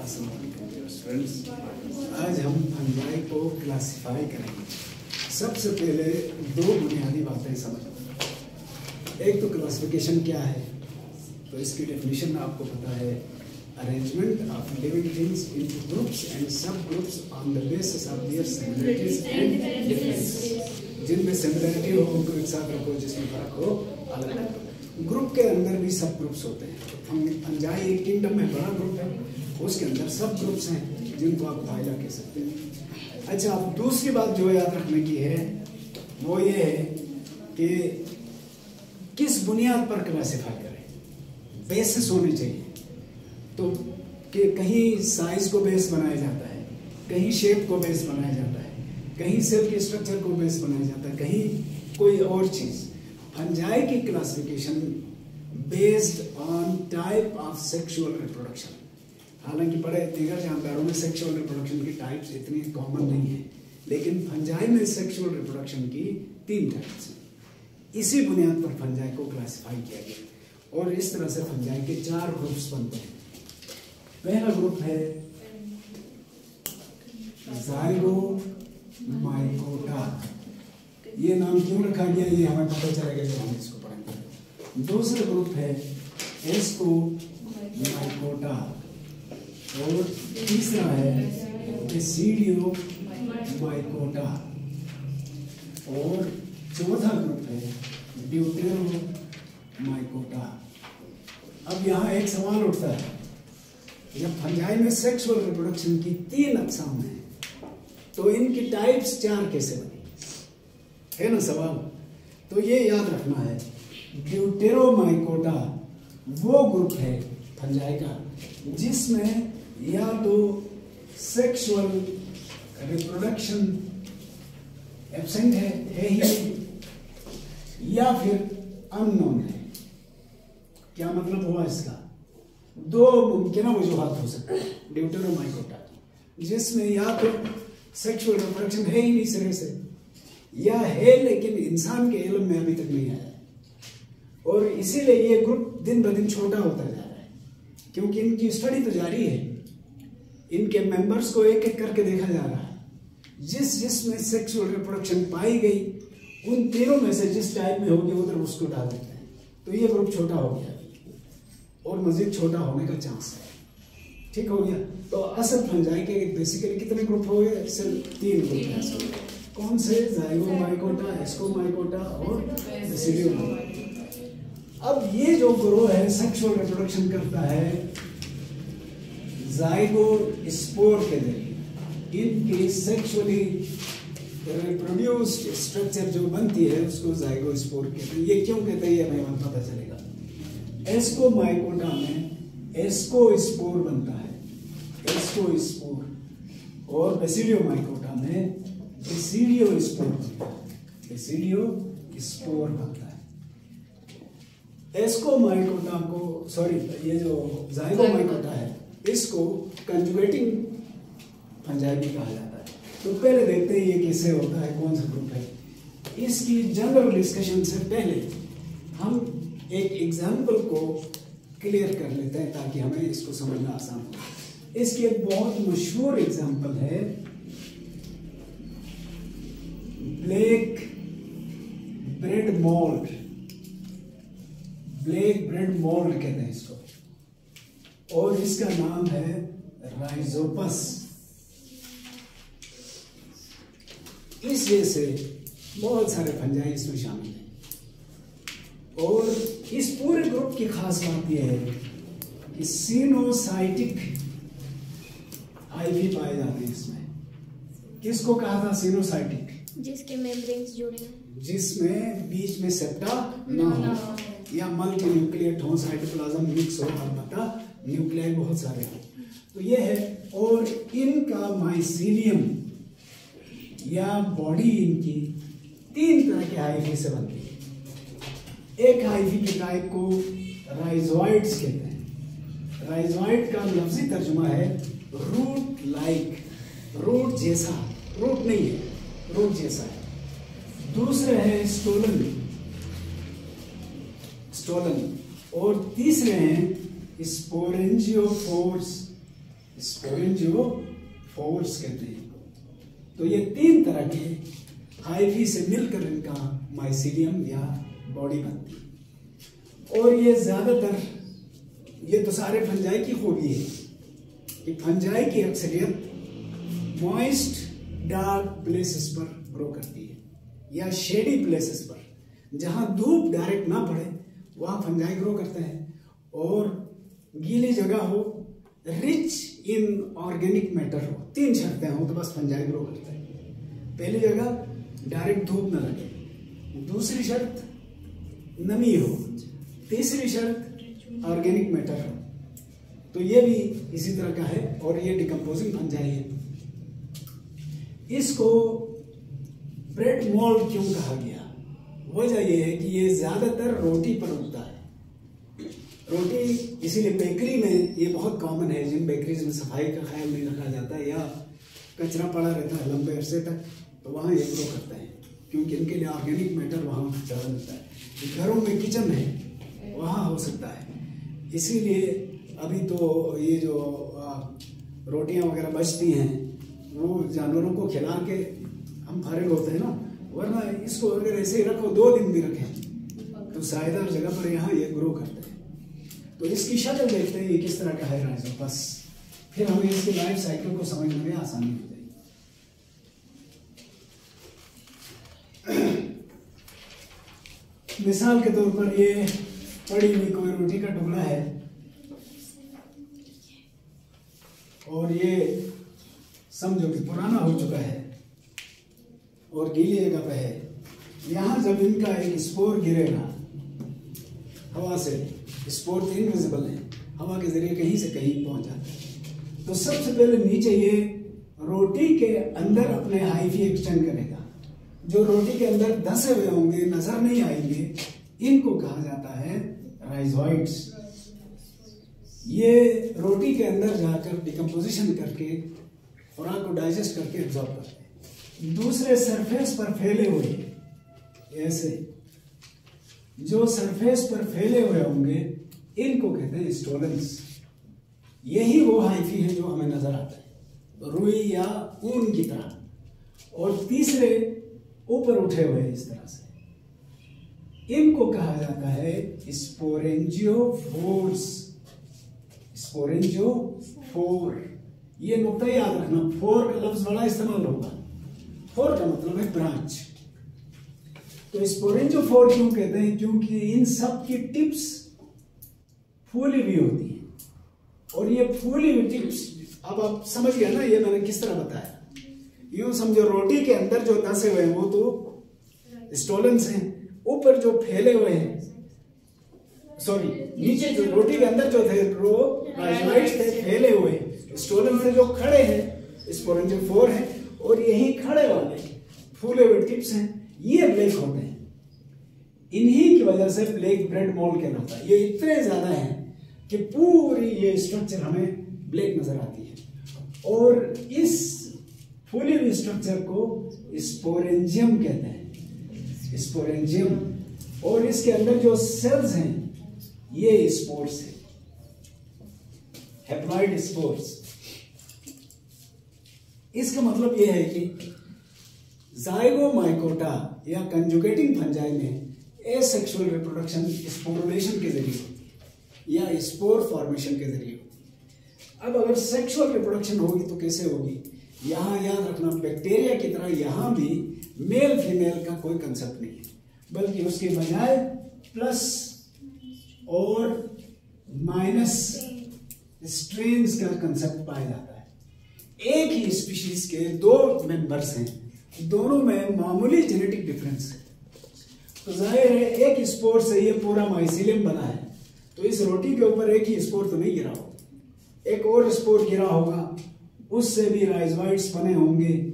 Students, आज हम fungi को क्लासिफाई करेंगे। सबसे पहले दो बुनियादी बातें समझो। एक तो क्लासिफिकेशन क्या है, तो इसकी डेफिनेशन आपको पता है, arrangement of living things into groups and sub groups on the basis of their similarities and differences. जिनमें सिमिलरिटी हो उनको एक साथ रखो, जिसमें फर्क हो अलग रखो। ग्रुप के अंदर भी सब ग्रुप्स होते हैं। फंजाई एक किंगडम में बड़ा ग्रुप है, उसके अंदर सब ग्रुप्स हैं जिनको आप फाइला कह सकते हैं। अच्छा, अब दूसरी बात जो याद रखने की है वो ये है कि किस बुनियाद पर क्लासिफाई करें। बेसिस होने चाहिए, तो कि कहीं साइज को बेस बनाया जाता है, कहीं शेप को बेस बनाया जाता है, कहीं सेल के स्ट्रक्चर को बेस बनाया जाता है, कहीं कोई और चीज। फंजाई की classification based on type of sexual reproduction. हालांकि बड़े दीगर जानदारों में सेक्सुअल रिप्रोडक्शन की टाइप्स इतनी कॉमन नहीं है, लेकिन फंजाई में सेक्सुअल रिप्रोडक्शन की 3 टाइप्स हैं। इसी बुनियाद पर फंजाई को क्लासिफाई किया गया और इस तरह से फंजाई के 4 ग्रुप्स बनते हैं। पहला ग्रुप है ज़ाइगोमाइकोटा। ये नाम क्यों रखा गया ये हमें पता चलेगा जब हम इसको पढ़ेंगे। दूसरा ग्रुप है एस्कोमाइकोटा और तीसरा है बेसिडियोमाइकोटा और चौथा ग्रुप है ड्यूटेरोमाइकोटा। अब यहाँ एक सवाल उठता है, जब फंजाई में सेक्सुअल रिप्रोडक्शन की 3 अक़साम हैं तो इनकी टाइप्स 4 कैसे बनी, है ना सवाल। तो ये याद रखना है, ड्यूटेरोमाइकोटा वो ग्रुप है फंजाई का जिसमें या तो सेक्सुअल रिप्रोडक्शन एब्सेंट है ही नहीं, या फिर अननोन है। क्या मतलब हुआ इसका? 2 मुमकिन वजूहात हो सकते हैं ड्यूटेरोमाइकोटा की, जिसमें या तो सेक्सुअल रिप्रोडक्शन है ही नहीं सिरे से, या है लेकिन इंसान के इल्म में अभी तक नहीं आया है। और इसीलिए ये ग्रुप दिन ब दिन छोटा होता जा रहा है, क्योंकि इनकी स्टडी तो जारी है। इनके मेंबर्स को एक एक करके देखा जा रहा है। जिसमें सेक्सुअल रिप्रोडक्शन पाई गई उन तीनों में से जिस टाइप में होगी उधर उसको डाल देते हैं, तो ये ग्रुप छोटा हो गया और मजीद छोटा होने का चांस है। ठीक हो गया। तो असल फंजाई के बेसिकली कितने ग्रुप हो गए? सिर्फ 3 ग्रुप हैं। कौन से? ज़ाइगोमाइकोटा, एस्कोमाइकोटा और बेसिडियोमाइकोटा। अब ये जो ग्रुप है सेक्सुअल रिप्रोडक्शन करता है ज़ाइगोस्पोर के जरिए। इनकी सेक्सुअली रिप्रोड्यूस्ड स्ट्रक्चर जो बनती है उसको ज़ाइगोस्पोर कहते हैं। ये क्यों कहते हैं ये हमें पता चलेगा। एस्कोमाइकोटा में एस्कोस्पोर बनता है, एस्कोस्पोर, और बेसिडियोमाइकोटा में बेसिडियोस्पोर बनता है, बेसिडियोस्पोर बनता है। एस्कोमाइकोटा को ये जो ज़ाइगोमाइकोटा है इसको कंजुगेटिंग फंजाई भी कहा जाता है। तो पहले देखते हैं ये कैसे होता है, कौन सा ग्रुप है। इसकी जनरल डिस्कशन से पहले हम एक एग्जाम्पल को क्लियर कर लेते हैं ताकि हमें इसको समझना आसान हो। इसकी एक बहुत मशहूर एग्जाम्पल है black bread mould. Black bread mould कहते हैं इसको, और इसका नाम है राइजोपस। इस वजह से बहुत सारे फंजाई इसमें शामिल हैं। और इस पूरे ग्रुप की खास बात यह है कि सीनोसाइटिक आईवी पाए जाते हैं इसमें। किसको कहा था सीनोसाइटिक? जिसके मेम्ब्रेन्स जुड़े हैं, जिसमें बीच में सेप्टा ना हो या मल्टी न्यूक्लिएट हो, साइटोप्लाज्म मिक्स हो, अलबत्ता न्यूक्लियाई बहुत सारे हो, तो ये है। और इनका माइसीलियम या बॉडी इनकी 3 तरह के हाइफी से बनती है। एक हाइफी के टाइप को राइजोइड्स कहते हैं। राइजोइड का लफ्जी तर्जुमा है रूट लाइक, रूट जैसा, रूट नहीं है, रूट जैसा है। दूसरे है स्टोलन, और तीसरे हैं स्पोरेंजियोफोर्स स्पोरेंजियोफोर्स कहते हैं। तो ये 3 तरह के हाइफी से मिलकर इनका माइसीलियम या बॉडी बनती है। और ये ज्यादातर, ये तो सारे फंजाई की खूबी है कि फंजाई की अक्सरियत मॉइस्ट डार्क प्लेसेस पर ग्रो करती है या शेडी प्लेसेस पर, जहां धूप डायरेक्ट ना पड़े वहां फंजाई ग्रो करते हैं, और गीली जगह हो, रिच इन ऑर्गेनिक मैटर हो, 3 शर्तें हो तो बस फंजाई ग्रो करते हैं। पहली जगह डायरेक्ट धूप न लगे, दूसरी शर्त नमी हो, तीसरी शर्त ऑर्गेनिक मैटर हो। तो ये भी इसी तरह का है और ये डिकम्पोजिंग फंजाई है। इसको ब्रेड मोल्ड क्यों कहा गया? वजह यह है कि ये ज्यादातर रोटी पर उगता है। रोटी इसीलिए बेकरी में ये बहुत कॉमन है, जिन बेकरीज में सफाई का ख्याल नहीं रखा जाता या कचरा पड़ा रहता है लंबे अरसे तक, तो वहाँ ये ग्रो करते हैं क्योंकि इनके लिए ऑर्गेनिक मैटर वहाँ ज़्यादा मिलता है। घरों में किचन है वहाँ हो सकता है, इसीलिए अभी तो ये जो रोटियाँ वगैरह बचती हैं वो जानवरों को खिला के हम फारिग होते हैं ना, वरना इसको अगर ऐसे ही रखो 2 दिन भी रखें तो सायदार जगह पर यहाँ ये ग्रो करते हैं। तो इसकी शक्ल देखते हैं ये किस तरह का है राइजोपस, फिर हमें इसके लाइफ साइकिल को समझने में आसानी हो जाएगी। मिसाल के तौर पर ये पड़ी हुई कोई रोटी का टुकड़ा है और ये समझो कि पुराना हो चुका है और गीली जगह पे है। यहां जब इनका एक स्पोर गिरेगा हवा से, स्पोर तो इनविजिबल है, हवा के जरिए कहीं से कहीं पहुंच जाता है, तो सबसे पहले नीचे ये रोटी के अंदर अपने हाइफी एक्सटेंड करेगा। जो रोटी के अंदर धंसे हुए होंगे, नजर नहीं आएंगे, इनको कहा जाता है राइजोइड्स। ये रोटी के अंदर जाकर डिकम्पोजिशन करके खुराक को डाइजेस्ट करके एब्जॉर्ब करते हैं। दूसरे सरफेस पर फैले हुए, ऐसे जो सरफेस पर फैले हुए होंगे इनको कहते हैं स्टोलेंस। यही वो हाइफी है जो हमें नजर आता है, रुई या ऊन की तरह। और तीसरे ऊपर उठे हुए इस तरह से, इनको कहा जाता है स्पोरेंजियोफोर्स। स्पोरेंजियोफोर, ये नुक्ता याद रखना, फोर का लफ्ज बड़ा इस्तेमाल होगा। फोर का मतलब है ब्रांच। तो स्पोरेंजियोफोर क्यों कहते हैं? क्योंकि इन सब की टिप्स फूली हुई होती है। और ये फूली हुई टिप्स, अब आप समझ गए ना ये मैंने किस तरह बताया। यूं समझो रोटी के अंदर जो धंसे हुए हैं वो तो स्टोलेंस हैं, ऊपर जो फैले हुए हैं, सॉरी नीचे जो रोटी के अंदर जो थे वो राइजोइड्स थे, फैले हुए। स्टोलेंस थे जो खड़े हैं, स्पोरेंजियोफोर हैं। और यही खड़े वाले फूले हुए टिप्स हैं, ये ब्लैक होते हैं। इन्हीं की वजह से ब्लैक ब्रेड मोल्ड कहलाता है। ये इतने ज्यादा हैं कि पूरी ये स्ट्रक्चर हमें ब्लैक नजर आती है। और इस फूली हुई स्ट्रक्चर को स्पोरेंजियम कहते हैं, स्पोरेंजियम। और इसके अंदर जो सेल्स हैं ये स्पोर्स है, हैप्लॉइड स्पोर्स। इसका मतलब यह है कि जाइगोमाइकोटा या कंजुगेटिंग फंजाई में एसेक्सुअल रिप्रोडक्शन स्पोरुलेशन के जरिए होती है या स्पोर फॉर्मेशन के जरिए होती है। अब अगर सेक्सुअल रिप्रोडक्शन होगी तो कैसे होगी? यहां याद रखना, बैक्टीरिया की तरह यहां भी मेल फीमेल का कोई कंसेप्ट नहीं है, बल्कि उसके बजाय प्लस और माइनस स्ट्रेन्स का कंसेप्ट पाया जाता है। एक ही स्पीशीज के 2 मेंबर्स हैं, दोनों में मामूली जेनेटिक डिफरेंस है, तो जाहिर है एक स्पोर से ये पूरा माइसीलियम बना है, तो इस रोटी के ऊपर एक ही स्पोर तो नहीं गिरा होगा, एक और स्पोर गिरा होगा, उससे भी राइजोइड्स बने होंगे,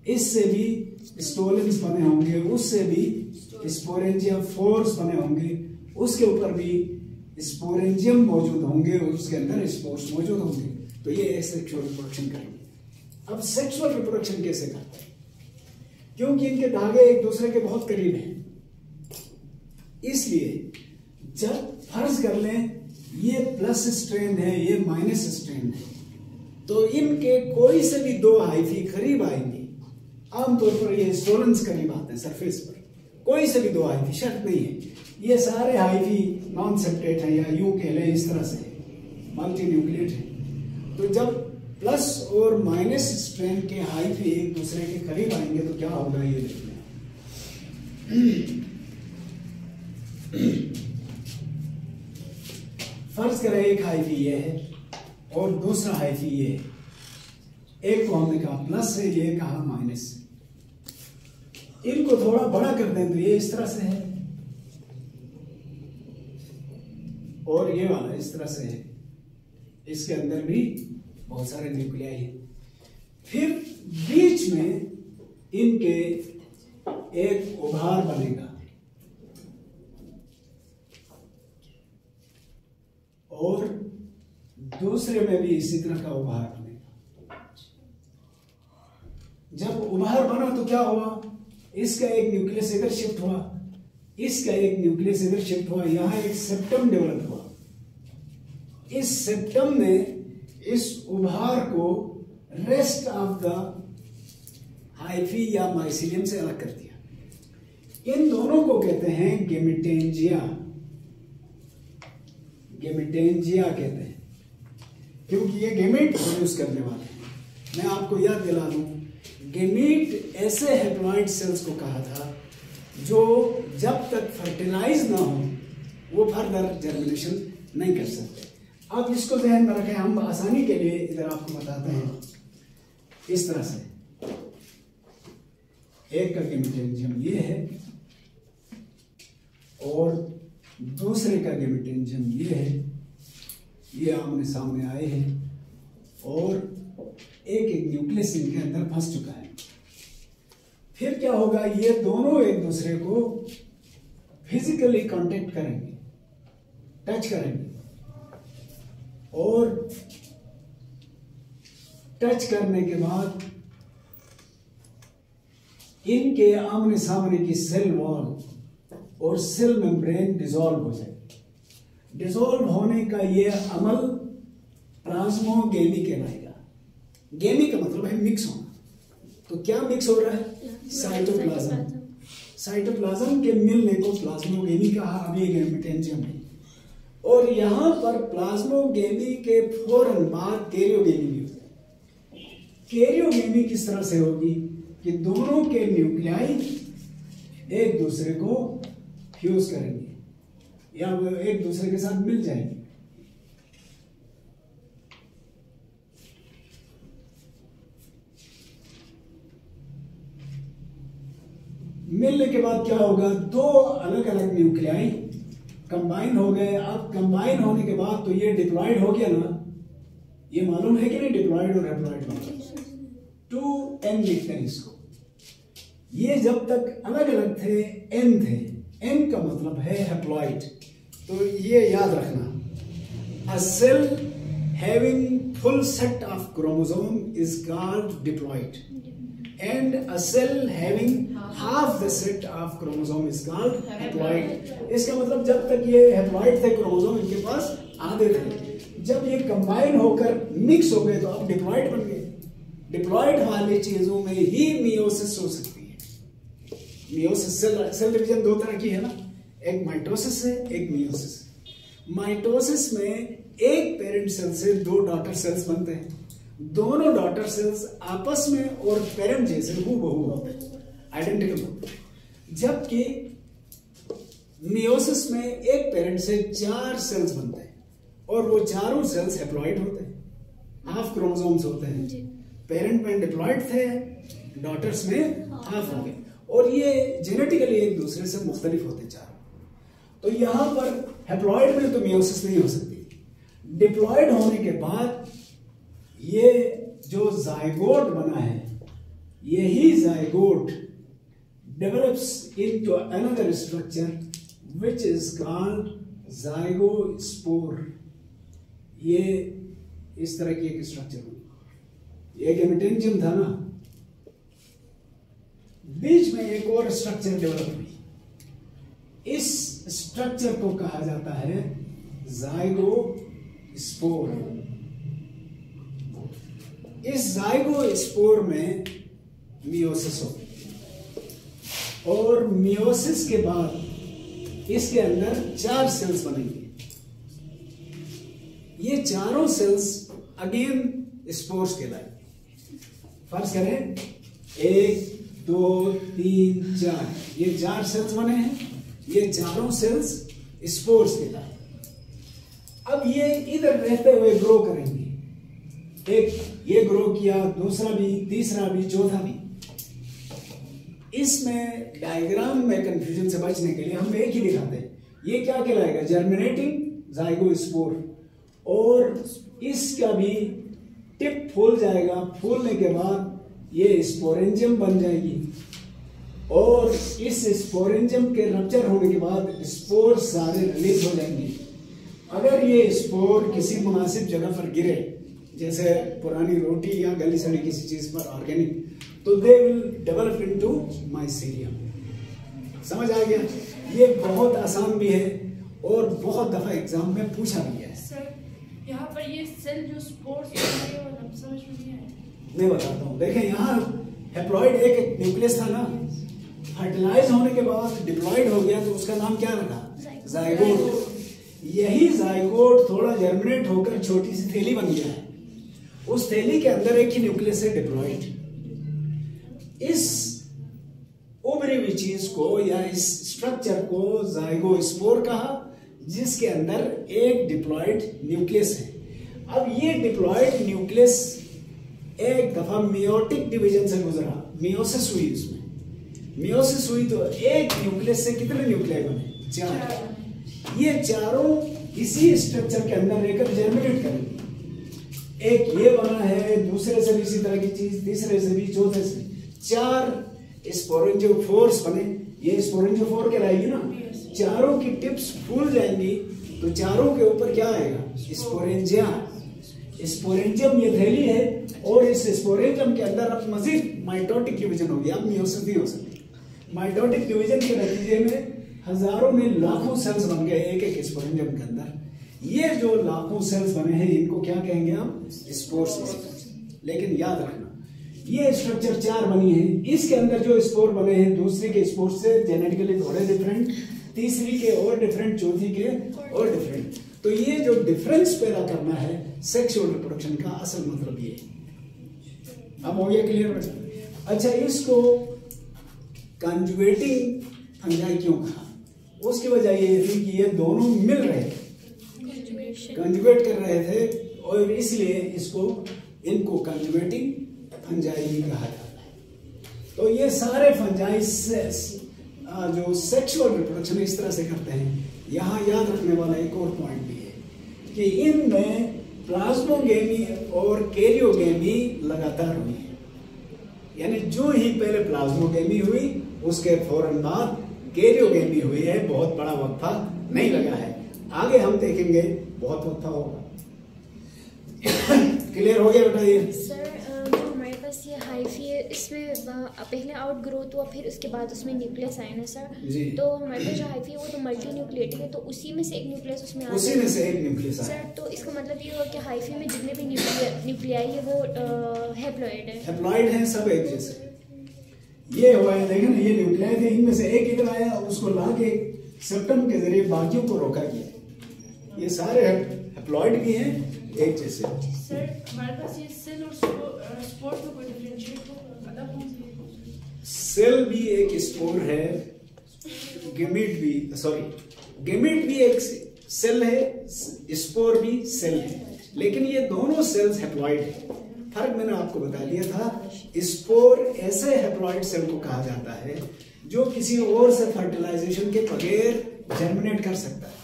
इससे भी स्टोलेंस बने होंगे, उससे भी स्पोरेंजियोफोर्स बने होंगे, उसके ऊपर भी स्पोरेंजियम मौजूद होंगे और उसके अंदर स्पोर्स मौजूद होंगे। तो ये सेक्सुअल रिप्रोडक्शन करेंगे। अब सेक्सुअल रिप्रोडक्शन कैसे करते हैं? क्योंकि इनके धागे एक दूसरे के बहुत करीब हैं, इसलिए जब फर्ज कर लें ये प्लस स्ट्रेन है, ये माइनस स्ट्रेन है, तो इनके कोई से भी दो हाइफी करीब आएंगे, आमतौर पर ये स्टोलेंस करीब आते हैं सरफेस पर, कोई से भी दो हाइफी, शर्त नहीं है ये सारे हाइफी नॉन सेप्टेट है या यूं कह लें इस तरह से मल्टी न्यूक्लिएट है। तो जब प्लस और माइनस स्ट्रैंड के हाइफी एक दूसरे के करीब आएंगे तो क्या होगा ये देखना। फर्ज करें एक हाइफी ये है और दूसरा हाइफी ये है, एक को हमने कहा प्लस है, ये कहा माइनस। इनको थोड़ा बड़ा कर दें तो ये इस तरह से है और ये वाला इस तरह से है, इसके अंदर भी बहुत सारे न्यूक्लियाई हैं। फिर बीच में इनके एक उभार बनेगा और दूसरे में भी इसी तरह का उभार बनेगा। जब उभार बना तो क्या हुआ, इसका एक न्यूक्लियस इधर शिफ्ट हुआ, इसका एक न्यूक्लियस इधर शिफ्ट हुआ, यहां एक सेप्टम डेवलप हुआ। इस सेप्टम ने इस उभार को रेस्ट ऑफ द हाइफी या माइसिलियम से अलग कर दिया। इन दोनों को कहते हैं गेमिटेंजिया, गेमिटेंजिया कहते हैं क्योंकि ये गेमेट प्रोड्यूस करने वाले हैं। मैं आपको याद दिला दूं, गेमीट ऐसे हैप्लॉइड सेल्स को कहा था जो जब तक फर्टिलाइज ना हो वो फर्दर जर्मिनेशन नहीं कर सकते। अब इसको ध्यान में रखें, हम आसानी के लिए इधर आपको बताते हैं। इस तरह से एक का गेमिटेंजियम ये है और दूसरे का गेमिटेंजियम ये है, ये आमने सामने आए हैं और एक एक न्यूक्लियस इनके अंदर फंस चुका है। फिर क्या होगा, ये दोनों एक दूसरे को फिजिकली कांटेक्ट करेंगे, टच करेंगे और टच करने के बाद इनके आमने सामने की सेल वॉल और सेल मेम्ब्रेन डिसॉल्व हो जाएगी। डिसॉल्व होने का ये अमल प्लाज्मोगेमी कहलाएगा। गेमी का मतलब है मिक्स होना। तो क्या मिक्स हो रहा है, साइटोप्लाज्म। साइटोप्लाज्म के मिलने को प्लाज्मोगेमी कहा। अभी गेमिटेंजियम है और यहां पर प्लाज्मोगेमी के फौरन बाद कैरियोगेमी भी होता है। कैरियोगेमी किस तरह से होगी कि दोनों के न्यूक्लियाई एक दूसरे को फ्यूज करेंगे या वो एक दूसरे के साथ मिल जाएंगे। मिलने के बाद क्या होगा, दो अलग अलग न्यूक्लियाई कंबाइन हो गए। अब कंबाइन होने के बाद तो ये डिप्लॉयड हो गया ना, ये मालूम है कि नहीं, डिप्लॉयड और हैप्लॉयड मालूम। 2n लिखते हैं इसको। ये जब तक अलग अलग थे n थे, n का मतलब है हैप्लॉयड। तो ये याद रखना, a cell having full set of chromosome is called diploid and a cell having half the set of chromosome is called haploid। इसका मतलब जब तक ये haploid थे क्रोमोसोम इनके पास आधे थे, जब ये कंबाइन होकर मिक्स हो गए तो अब डिप्लॉयड बन गए। डिप्लॉयड वाली चीजों में ही मियोसिस हो सकती है। मियोसिस सेल डिवीजन दो तरह की है ना, एक माइटोसिस है, एक मियोसिस। माइटोसिस में एक पेरेंट सेल से दो डॉटर सेल्स बनते हैं। दोनों डॉटर सेल्स आपस में और पेरेंट जैसे हूबहू होते हैं, आइडेंटिकल होते हैं। जबकि मियोसिस में एक पेरेंट से 4 सेल्स बनते हैं और वो चारों सेल्स हैप्लॉइड होते हैं, हाफ क्रोमोसोम्स होते हैं। पेरेंट में डिप्लॉइड थे, डॉटर्स में हाफ हो गए और ये जेनेटिकली एक दूसरे से मुख्तलिफ होते चारों। तो यहां पर हैप्लॉइड में तो मियोसिस नहीं हो सकती। डिप्लॉइड होने के बाद ये जो जायगोट बना है, यही zygote develops into another structure which is called zygospore. ये इस तरह की एक स्ट्रक्चर हुई। ये गेमिटेंजियम था ना, बीच में एक और स्ट्रक्चर डेवलप हुई। इस स्ट्रक्चर को कहा जाता है जाइगोस्पोर। इस जाइगोस्पोर में मियोसिस होगी और मियोसिस के बाद इसके अंदर 4 सेल्स बनेंगे। ये चारों सेल्स अगेन स्पोर्स कहलाएंगे। फर्ज करें 1 2 3 4, ये 4 सेल्स बने हैं, ये चारों सेल्स स्पोर्स कहलाएंगे। अब ये इधर रहते हुए ग्रो करेंगे, एक ये ग्रो किया, दूसरा भी, तीसरा भी, चौथा भी। इसमें डायग्राम में कंफ्यूजन से बचने के लिए हम एक ही दिखाते हैं। ये क्या कहलाएगा? Germinating zygospore. और इसका भी टिप फूल जाएगा, फूलने के बाद ये स्पोरेंजियम बन जाएगी और इस स्पोरेंजियम के रप्चर होने के बाद स्पोर सारे रिलीज हो जाएंगे। अगर ये स्पोर किसी मुनासिब जगह पर गिरे, जैसे पुरानी रोटी या गली सड़ी किसी चीज पर ऑर्गेनिक, तो they will develop into mycelium. समझ आ गया? ये बहुत आसान भी है और बहुत दफा एग्जाम में पूछा भी है। सर यहाँ पर ये सेल जो स्पोर्स समझ में नहीं आया। मैं बताता हूँ, देखें यहाँ हैप्लॉइड एक न्यूक्लियस था ना, फर्टिलाइज होने के बाद डिप्लॉइड हो गया तो उसका नाम क्या रखा? जाइगोट। यही जाइगोट थोड़ा जर्मिनेट होकर छोटी सी थैली बन गया है, उस थैली के अंदर एक ही न्यूक्लियस है डिप्लॉइड। इस उभरी हुई चीज को या इस स्ट्रक्चर को जाइगोस्पोर कहा, जिसके अंदर एक डिप्लॉइड न्यूक्लियस है। अब ये डिप्लॉइड न्यूक्लियस एक दफा मियोटिक डिवीजन से गुजरा, मियोसिस हुई, इसमें मियोसिस हुई तो एक न्यूक्लियस से कितने न्यूक्लियाई बने? 4। ये चारों इसी स्ट्रक्चर के अंदर रहकर जर्मिनेट करेंगे। एक ये बना है, दूसरे से भी इसी तरह की चीज, तीसरे से भी, चौथे से 4 स्पोरेंजियोफोर्स बने। ये स्पोरेंजियोफोर कहलाएगी ना। चारों की टिप्स फूल जाएंगी तो चारों के ऊपर क्या आएगा? स्पोरेंजियम। स्पोरेंजियम ये थैली है और इस स्पोरेंजियम के अंदर अब मजीद माइटोटिक डिवीजन होगी। अब मियोसिस भी हो सकती है। माइटोटिक डिवीजन के नतीजे में हजारों में लाखों सेल्स बन गए एक एक स्पोरेंजियम के अंदर। ये जो लाखों सेल्स बने हैं इनको क्या कहेंगे हम? स्पोर्स। लेकिन याद रखना, ये स्ट्रक्चर 4 बनी है, इसके अंदर जो स्पोर बने हैं दूसरे के स्पोर से जेनेटिकली थोड़े डिफरेंट, तीसरी के और डिफरेंट, चौथी के और डिफरेंट। तो ये जो डिफरेंस पैदा करना है सेक्सुअल रिप्रोडक्शन का असल मतलब ये है। अब हो गया क्लियर? अच्छा, इसको कंजुगेटिंग फंजाई क्यों कहा? उसकी वजह ये थी कि ये दोनों मिल रहे थे, कंजुगेट कर रहे थे और इसलिए इनको कंजुगेटिंग फंजाई भी कहा जाता है। तो ये सारे फंजाई जो सेक्सुअल रिप्रोडक्शन इस तरह से करते हैं। यहाँ याद रखने वाला एक और पॉइंट भी है कि इनमें प्लाज्मोगेमी और कैरियोगेमी लगातार हुई है। यानी जो ही पहले प्लाज्मोगेमी हुई उसके फौरन बाद कैरियोगेमी हुई है। बहुत बड़ा वक्फा नहीं लगा है, आगे हम देखेंगे बहुत वक्फा होगा। क्लियर हो गया बेटा? ये सर जो हमारे पास ये हाइफी है, इसमें पहले आउट ग्रोथ हुआ, फिर उसके बाद उसमें न्यूक्लियस आया ना सर जी। तो हमारे पास जो हाइफी है वो तो मल्टी न्यूक्लिएटिक है, तो उसी में से एक न्यूक्लियस उसमें आता है। उसी में से एक न्यूक्लियस आया सर। तो इसका मतलब ये हुआ कि हाइफी में जितने भी न्यूक्लियाई है वो हैप्लॉइड है। हैप्लॉइड हैं सब एक जैसे। ये हुआ है, देखें ना, ये न्यूक्लियाई थे, इनमें से एक इधर आया, उसको ला के सेप्टम के जरिए बाकियों को रोका गया। ये सारे हैप्लॉइड भी हैं एक जैसे। सर हमारे पास ये सेल और स्पोर में कोई डिफरेंशिएट अलग होंगे? सेल भी एक स्पोर है, गेमीट भी एक सेल है, स्पोर भी सेल है, लेकिन ये दोनों सेल्स हैप्लॉइड है। फर्क मैंने आपको बता दिया था। स्पोर ऐसे हैप्लॉइड सेल को कहा जाता है जो किसी और से फर्टिलाइजेशन के बगैर जर्मिनेट कर सकता है,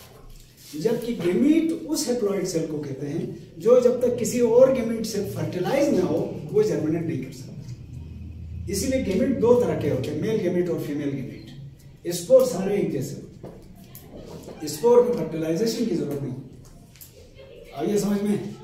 जबकि गेमीट उस हैप्लॉइड सेल को कहते हैं जो जब तक किसी और गेमीट से फर्टिलाइज ना हो वो जर्मिनेट नहीं कर सकता। इसीलिए गेमीट 2 तरह के होते हैं, मेल गेमीट और फीमेल गेमीट। स्पोर सारे एक जैसे होते हैं, स्पोर में फर्टिलाइजेशन की जरूरत नहीं। आइए समझ में।